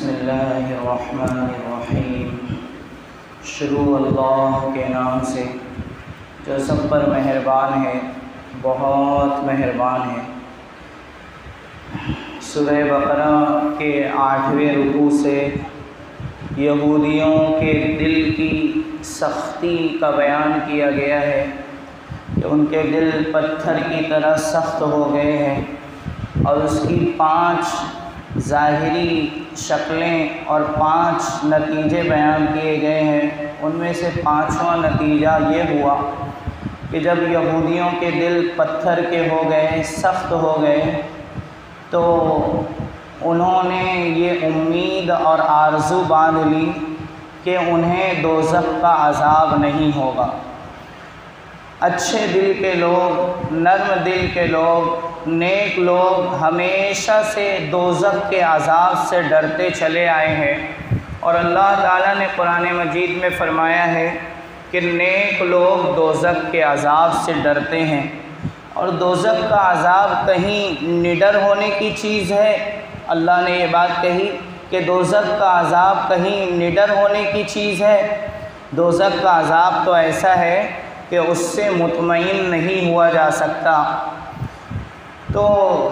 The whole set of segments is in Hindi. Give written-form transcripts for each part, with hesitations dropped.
बिस्मिल्लाहिर्रहमानिर्रहीम। शुरू अल्लाह के नाम से जो सब पर मेहरबान है, बहुत मेहरबान है। सूरह बaqarah के 8वें रुकू से यहूदियों के दिल की सख्ती का बयान किया गया है कि उनके दिल पत्थर की तरह सख्त हो गए हैं और उसकी 5 ज़ाहिरी शक्लें और 5 नतीजे बयान किए गए हैं। उनमें से 5वां नतीजा ये हुआ कि जब यहूदियों के दिल पत्थर के हो गए, सख्त हो गए, तो उन्होंने ये उम्मीद और आरज़ू बांध ली कि उन्हें दोज़ख का अज़ाब नहीं होगा। अच्छे दिल के लोग, नर्म दिल के लोग, नेक लोग हमेशा से दोज़ख के अज़ाब से डरते चले आए हैं और अल्लाह ताला ने कुरान मजीद में फ़रमाया है कि नेक लोग दोज़ख के अज़ाब से डरते हैं। और दोज़ख का अज़ाब कहीं निडर होने की चीज़ है? अल्लाह ने ये बात कही कि दोज़ख का अज़ाब कहीं निडर होने की चीज़ है? दोज़ख का अज़ाब तो ऐसा है कि उससे मुतमईन नहीं हुआ जा सकता। तो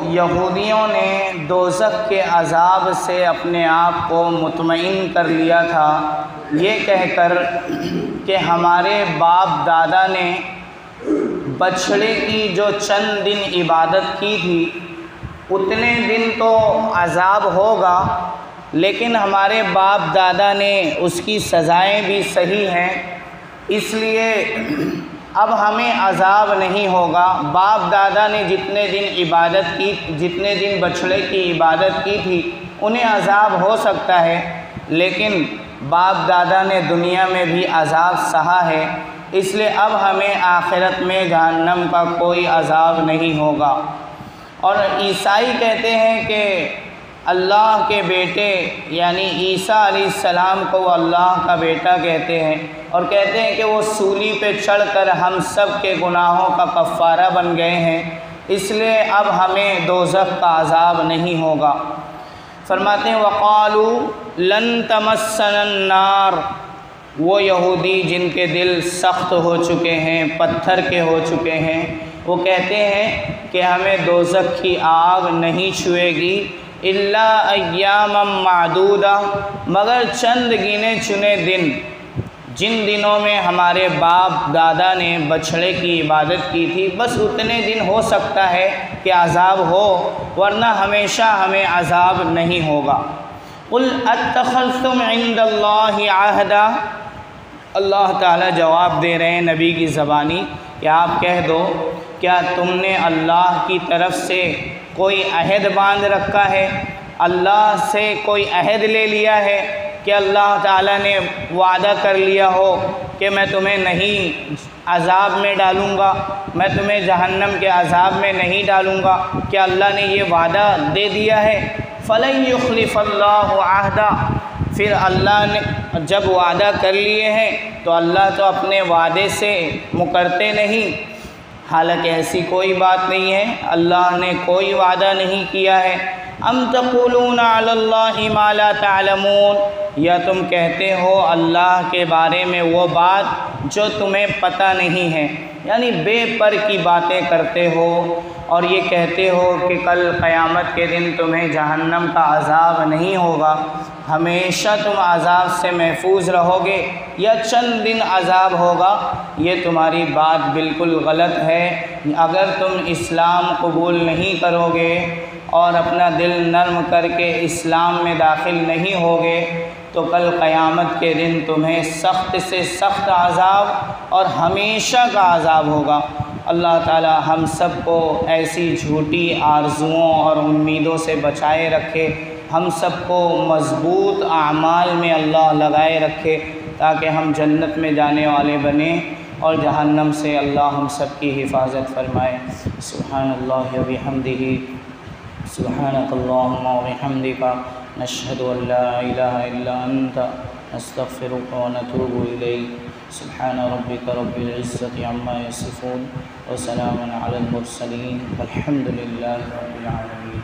यहूदियों ने दोज़ख के अज़ाब से अपने आप को मुतमईन कर लिया था, ये कहकर कि हमारे बाप दादा ने बछड़े की जो चंद दिन इबादत की थी, उतने दिन तो अज़ाब होगा, लेकिन हमारे बाप दादा ने उसकी सज़ाएं भी सही हैं, इसलिए अब हमें अज़ाब नहीं होगा। बाप दादा ने जितने दिन इबादत की, जितने दिन बछड़े की इबादत की थी, उन्हें अज़ाब हो सकता है, लेकिन बाप दादा ने दुनिया में भी अज़ाब सहा है, इसलिए अब हमें आखिरत में जहन्नम का कोई अज़ाब नहीं होगा। और ईसाई कहते हैं कि अल्लाह के बेटे यानी ईसा अलैहिस्सलाम को वो अल्लाह का बेटा कहते हैं और कहते हैं कि वो सूली पे चढ़कर हम सब के गुनाहों का कफ़ारा बन गए हैं, इसलिए अब हमें दोज़ख का अज़ाब नहीं होगा। फरमाते हैं वक़ालू लन तमस्सनन नार, वो यहूदी जिनके दिल सख्त हो चुके हैं, पत्थर के हो चुके हैं, वो कहते हैं कि हमें दोज़ख की आग नहीं छुएगी इल्ला अय्यामम मादूदा, मगर चंद गिने चुने दिन, जिन दिनों में हमारे बाप दादा ने बछड़े की इबादत की थी, बस उतने दिन हो सकता है कि अज़ाब हो, वरना हमेशा हमें अज़ाब नहीं होगा। कुल अत्तख़ज़्तुम इंदल्लाहि अहदा, अल्लाह ताला जवाब दे रहे हैं नबी की ज़बानी कि आप कह दो, क्या तुमने अल्लाह की तरफ से कोई अहद बांध रखा है? अल्लाह से कोई अहद ले लिया है कि अल्लाह ताला ने वादा कर लिया हो कि मैं तुम्हें नहीं अज़ाब में डालूँगा, मैं तुम्हें जहन्नम के अज़ाब में नहीं डालूँगा? क्या अल्लाह ने ये वादा दे दिया है? फ़लन युख़्लिफ़ल्लाहु अहदा, फिर अल्लाह ने जब वादा कर लिए हैं तो अल्लाह तो अपने वादे से मुकरते नहीं। हालांकि ऐसी कोई बात नहीं है, अल्लाह ने कोई वादा नहीं किया है। अम तक़ूलून अलल्लाहि मा ला तअलमून, या तुम कहते हो अल्लाह के बारे में वो बात जो तुम्हें पता नहीं है, यानी बेपर की बातें करते हो और ये कहते हो कि कल क़यामत के दिन तुम्हें जहन्नम का अज़ाब नहीं होगा, हमेशा तुम अज़ाब से महफूज रहोगे या चंद दिन अज़ाब होगा। ये तुम्हारी बात बिल्कुल गलत है। अगर तुम इस्लाम कबूल नहीं करोगे और अपना दिल नर्म करके इस्लाम में दाखिल नहीं होगे तो कल क़यामत के दिन तुम्हें सख्त से सख्त अज़ाब और हमेशा का अज़ाब होगा। अल्लाह ताला हम सब को ऐसी झूठी आरज़ुओं और उम्मीदों से बचाए रखे, हम सब को मज़बूत आमाल में अल्लाह लगाए रखे ताकि हम जन्नत में जाने वाले बने और जहन्नम से अल्लाह हम सब की हिफाजत फरमाए। सुब्हानल्लाहि व बिहम्दिही, सुब्हानकल्लाहुम्मा व बिहम्दिका, नशहदु अन ला इलाहा इल्ला अंता, नस्तग़फिरुका व नतूबु इलैक। सुब्हान रब्बिका रब्बिल इज़्ज़ति अम्मा यसिफ़ून व सलामुन अलल मुरसलीन वल्हम्दुलिल्लाहि रब्बिल आलमीन।